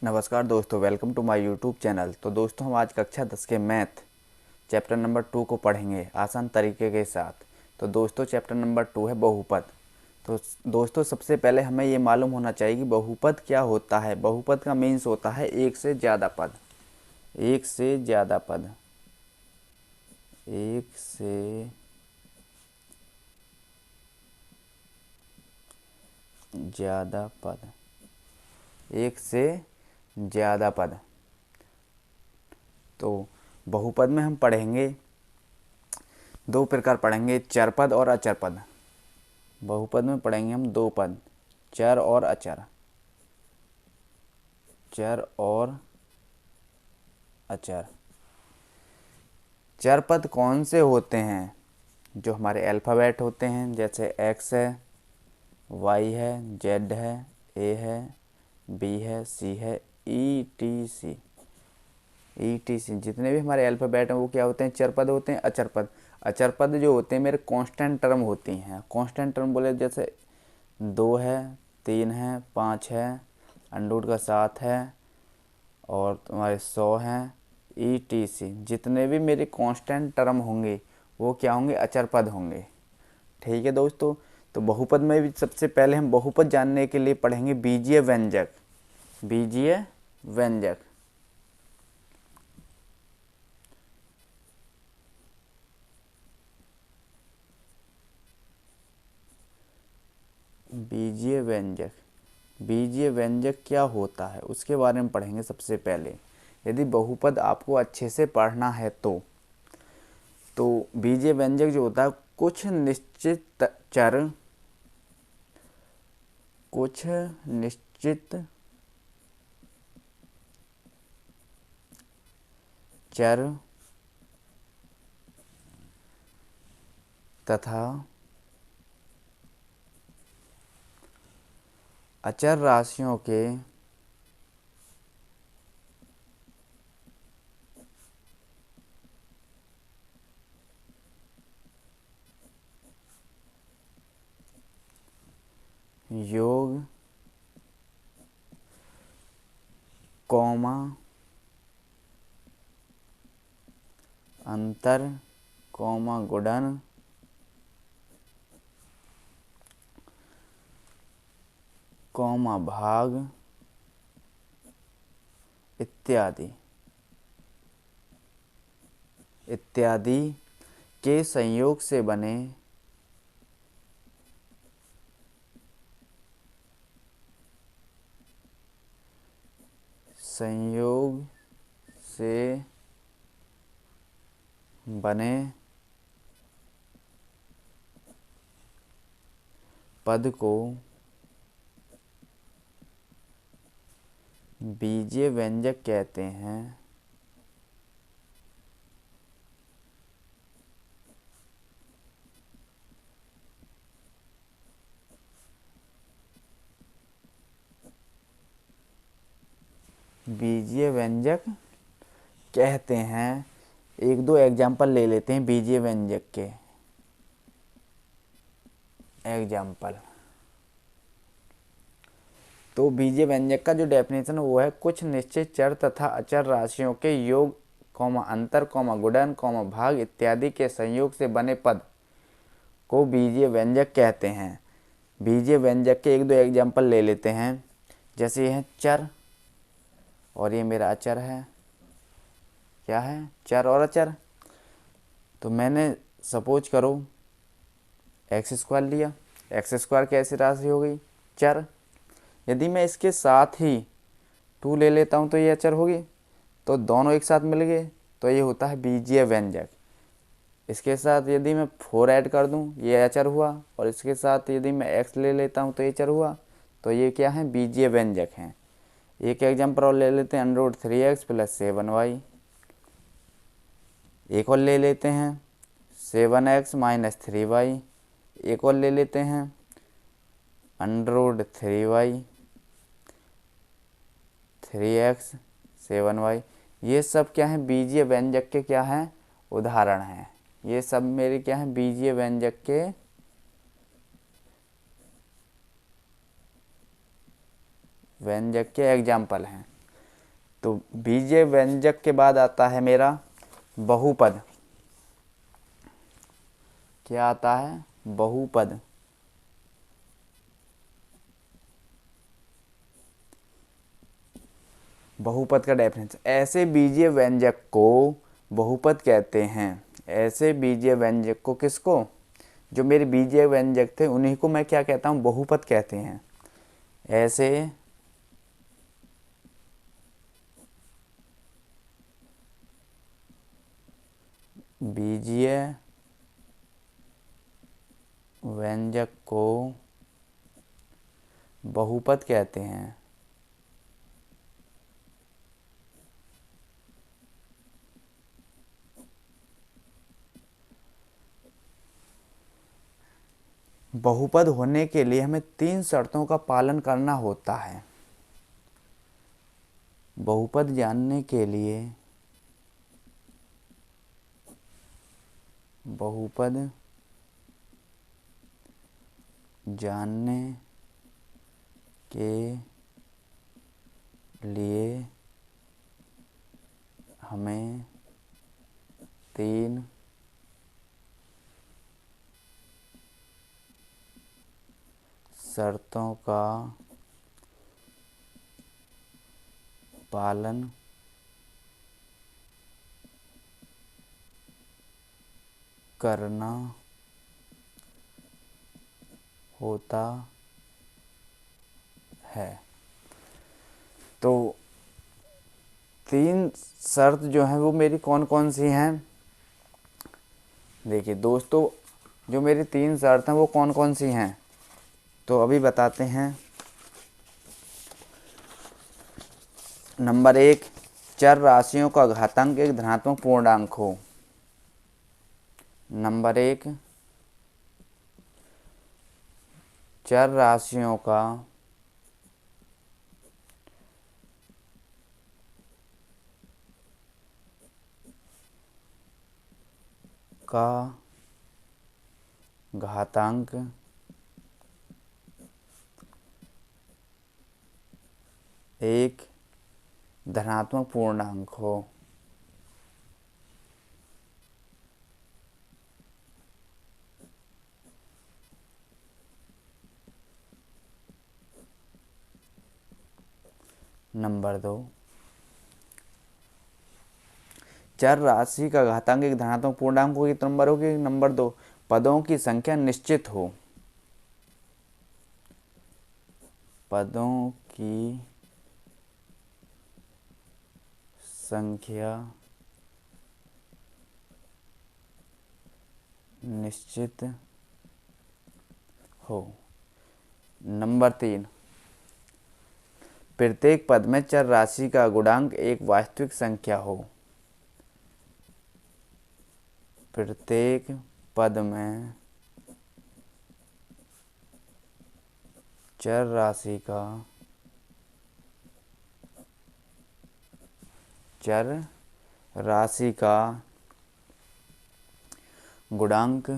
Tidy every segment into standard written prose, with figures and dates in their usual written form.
नमस्कार दोस्तों, welcome to my YouTube channel. तो दोस्तों, हम आज कक्षा 10 के मैथ चैप्टर नंबर 2 को पढ़ेंगे आसान तरीके के साथ। तो दोस्तों, चैप्टर नंबर 2 है बहुपद। तो दोस्तों, सबसे पहले हमें ये मालूम होना चाहिए कि बहुपद क्या होता है। बहुपद का मीन्स होता है एक से ज़्यादा पद। एक से ज़्यादा पद, एक से ज़्यादा पद, एक से ज़्यादा पद। तो बहुपद में हम पढ़ेंगे दो प्रकार, पढ़ेंगे चर पद और अचर पद। बहुपद में पढ़ेंगे हम दो पद, चर और अचर। चर और अचर। चर पद कौन से होते हैं? जो हमारे अल्फ़ाबेट होते हैं, जैसे एक्स है, वाई है, जेड है, ए है, बी है, सी है, E T C. E T C जितने भी हमारे अल्फ़ाबेट हैं वो क्या होते हैं? चर पद होते हैं। अचर पद, अचर पद जो होते हैं मेरे कांस्टेंट टर्म होती हैं। कांस्टेंट टर्म बोले जैसे 2 है, 3 है, 5 है, अंडूट का 7 है और तुम्हारे 100 हैं, ई टी सी। जितने भी मेरे कांस्टेंट टर्म होंगे वो क्या होंगे? अचर पद होंगे। ठीक है दोस्तों। तो बहुपद में भी सबसे पहले हम बहुपद जानने के लिए पढ़ेंगे बीजीय व्यंजक। बीजीय व्यंजक। बीजीय व्यंजक। बीजीय व्यंजक क्या होता है उसके बारे में पढ़ेंगे सबसे पहले। यदि बहुपद आपको अच्छे से पढ़ना है तो बीजीय व्यंजक जो होता है, कुछ निश्चित चर, कुछ निश्चित चर तथा अचर राशियों के योग, कौमा, अंतर, कौमा गुणन, कौमा भाग इत्यादि इत्यादि के संयोग से बने संयोग से बने पद को बीजीय व्यंजक कहते हैं। बीजीय व्यंजक कहते हैं। एक दो एग्जाम्पल ले लेते हैं बीजीय व्यंजक के। एग्जाम्पल, तो बीजीय व्यंजक का जो डेफिनेशन वो है कुछ निश्चित चर तथा अचर राशियों के योग, कौमा अंतर, कौमा गुणन, कौमा भाग इत्यादि के संयोग से बने पद को बीजीय व्यंजक कहते हैं। बीजीय व्यंजक के एक दो एग्जाम्पल ले लेते हैं। जैसे ये है चर और ये मेरा अचर है। क्या है? चर और अचर। तो मैंने सपोज करो एक्स स्क्वायर लिया। एक्स स्क्वायर कैसी राशि हो गई? चर। यदि मैं इसके साथ ही 2 ले लेता हूँ तो ये अचर होगी। तो दोनों एक साथ मिल गए तो ये होता है बीजीय व्यंजक। इसके साथ यदि मैं 4 ऐड कर दूँ ये अचर हुआ, और इसके साथ यदि मैं एक्स ले लेता हूँ तो ये अचर हुआ। तो ये क्या है? बीजीय व्यंजक हैं। एक एग्जाम्पल और ले लेते हैं, √3x + 7y। एक और ले लेते हैं 7x - 3y। एक और ले लेते हैं √3y 3x 7y। ये सब क्या है? बीजीय व्यंजक के क्या हैं? उदाहरण हैं। ये सब मेरे क्या हैं? बीजीय व्यंजक के एग्जाम्पल हैं। तो बीजीय व्यंजक के बाद आता है मेरा बहुपद। क्या आता है? बहुपद। बहुपद का डेफिनेशन, ऐसे बीजीय व्यंजक को बहुपद कहते हैं। ऐसे बीजीय व्यंजक को, किसको? जो मेरे बीजीय व्यंजक थे उन्हीं को मैं क्या कहता हूँ? बहुपद कहते हैं। ऐसे बीजीय व्यंजक को बहुपद कहते हैं। बहुपद होने के लिए हमें 3 शर्तों का पालन करना होता है। बहुपद जानने के लिए, बहुपद जानने के लिए हमें 3 शर्तों का पालन करना होता है। तो 3 शर्त जो हैं वो मेरी कौन कौन सी हैं? देखिए दोस्तों, जो मेरी 3 शर्त हैं वो कौन कौन सी हैं, तो अभी बताते हैं। नंबर 1, चर राशियों का घातांक एक धनात्मक पूर्णांक हो। नंबर 1, चर राशियों का घातांक एक धनात्मक पूर्णांक हो। नंबर 2, चर राशि का घातांक एक धनात्मक पूर्णांक हो। कितना नंबर होगी? नंबर 2, पदों की संख्या निश्चित हो। पदों की संख्या निश्चित हो। नंबर 3, प्रत्येक पद में चर राशि का गुणांक एक वास्तविक संख्या हो। प्रत्येक पद में चर राशि का गुणांक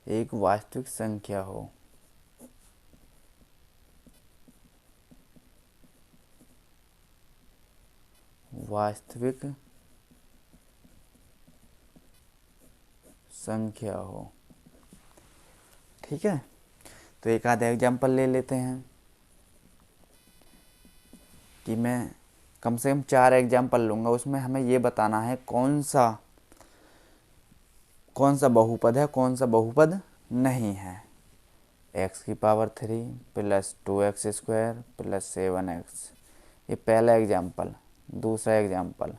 एक वास्तविक संख्या हो। वास्तविक संख्या हो। ठीक है, तो एक आधा एग्जाम्पल ले लेते हैं कि मैं कम से कम 4 एग्जाम्पल लूँगा। उसमें हमें ये बताना है कौन सा बहुपद है, कौन सा बहुपद नहीं है। x³ plus 2x² plus 7x, ये पहला एग्जाम्पल। दूसरा एग्जाम्पल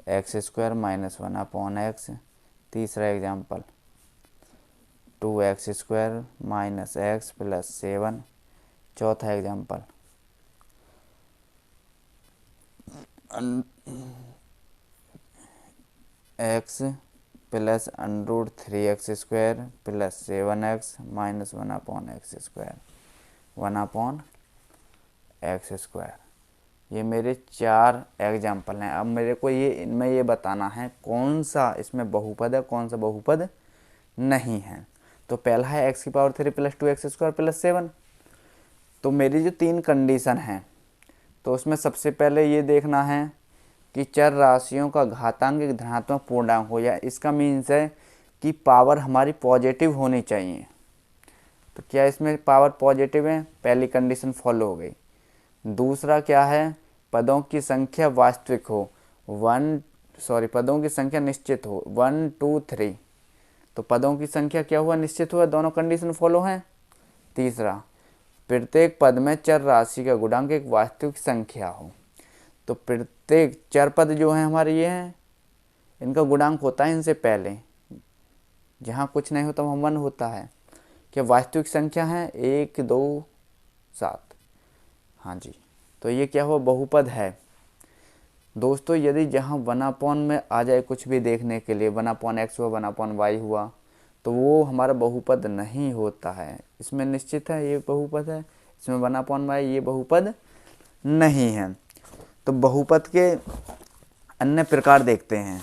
x² माइनस 1/x। तीसरा example 2x² minus x plus 7। चौथा example x plus √3x² plus 7x minus 1/x², 1/x²। ये मेरे 4 एग्जाम्पल हैं। अब मेरे को इनमें ये बताना है कौन सा इसमें बहुपद है, कौन सा बहुपद नहीं है। तो पहला है x³ प्लस 2x² प्लस 7। तो मेरी जो 3 कंडीशन हैं, तो उसमें सबसे पहले ये देखना है कि चर राशियों का घातांक एक धनात्मक पूर्णांक हो, या इसका मीन्स है कि पावर हमारी पॉजिटिव होनी चाहिए। तो क्या इसमें पावर पॉजिटिव है, पहली कंडीशन फॉलो हो गई। दूसरा क्या है, पदों की संख्या वास्तविक हो, पदों की संख्या निश्चित हो, 1 2 3। तो पदों की संख्या क्या हुआ, निश्चित हुआ, दोनों कंडीशन फॉलो हैं। तीसरा, प्रत्येक पद में चर राशि का गुणांक एक वास्तविक संख्या हो। तो प्रत्येक चर पद जो हैं हमारे ये हैं, इनका गुणांक होता है इनसे पहले, जहाँ कुछ नहीं होता वहाँ 1 होता है। क्या वास्तविक संख्या है 1 2 7, हाँ जी। तो ये क्या हुआ, बहुपद है। दोस्तों यदि जहाँ 1/n में आ जाए कुछ भी देखने के लिए, 1/x हुआ, 1/y हुआ, तो वो हमारा बहुपद नहीं होता है। इसमें निश्चित है ये बहुपद है, इसमें 1/y ये बहुपद नहीं है। तो बहुपद के अन्य प्रकार देखते हैं।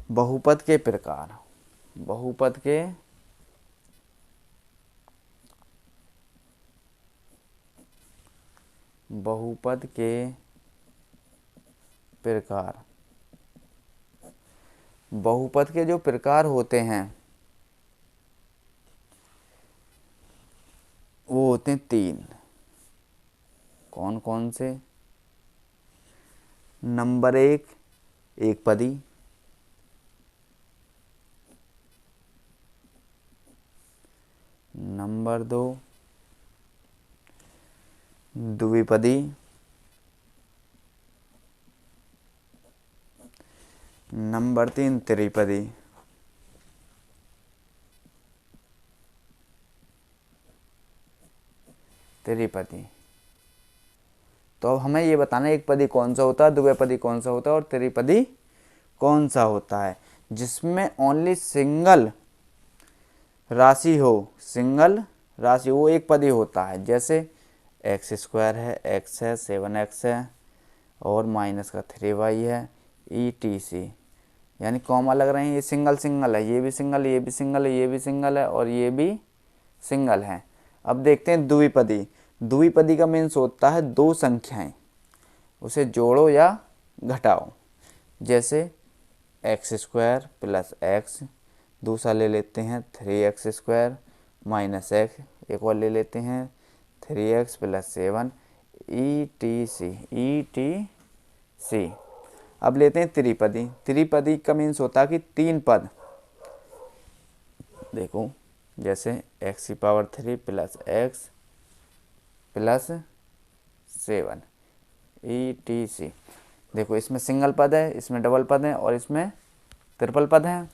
बहुपद के प्रकार, बहुपद के प्रकार, बहुपद के जो प्रकार होते हैं वो होते हैं 3। कौन कौन से? नंबर 1 एक पदी, नंबर 2 द्विपदी, नंबर 3 त्रिपदी। तो अब हमें ये बताना है एक पदी कौन सा होता है, द्विपदी कौन सा होता है और त्रिपदी कौन सा होता है, जिसमें ओनली सिंगल राशि हो, सिंगल राशि वो एक पदी होता है। जैसे x² है, x है, 7x है और माइनस का 3y है, etc। यानी कॉमा लग रहे हैं, ये सिंगल सिंगल है, ये भी सिंगल, ये भी सिंगल है, ये भी सिंगल है और ये भी सिंगल है। अब देखते हैं द्विपदी। द्विपदी का मीन्स होता है 2 संख्याएं, उसे जोड़ो या घटाओ। जैसे x² + x, दूसरा ले लेते हैं 3x² - x, एक और ले लेते हैं 3x + 7, etc। अब लेते हैं त्रिपदी। त्रिपदी का मीन्स होता है कि 3 पद। देखो जैसे x³ + x + 7, etc। देखो इसमें सिंगल पद है, इसमें डबल पद है और इसमें ट्रिपल पद है।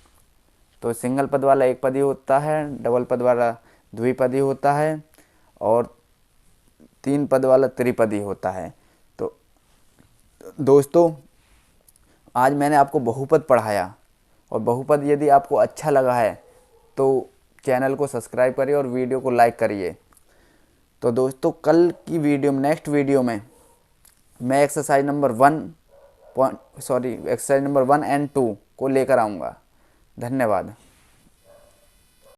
तो सिंगल पद वाला एक पदी होता है, डबल पद वाला द्विपदी होता है और 3 पद वाला त्रिपदी होता है। तो दोस्तों आज मैंने आपको बहुपद पढ़ाया, और बहुपद यदि आपको अच्छा लगा है तो चैनल को सब्सक्राइब करिए और वीडियो को लाइक करिए। तो दोस्तों कल की वीडियो में, नेक्स्ट वीडियो में मैं एक्सरसाइज नंबर 1 एंड 2 को लेकर आऊँगा। धन्यवाद।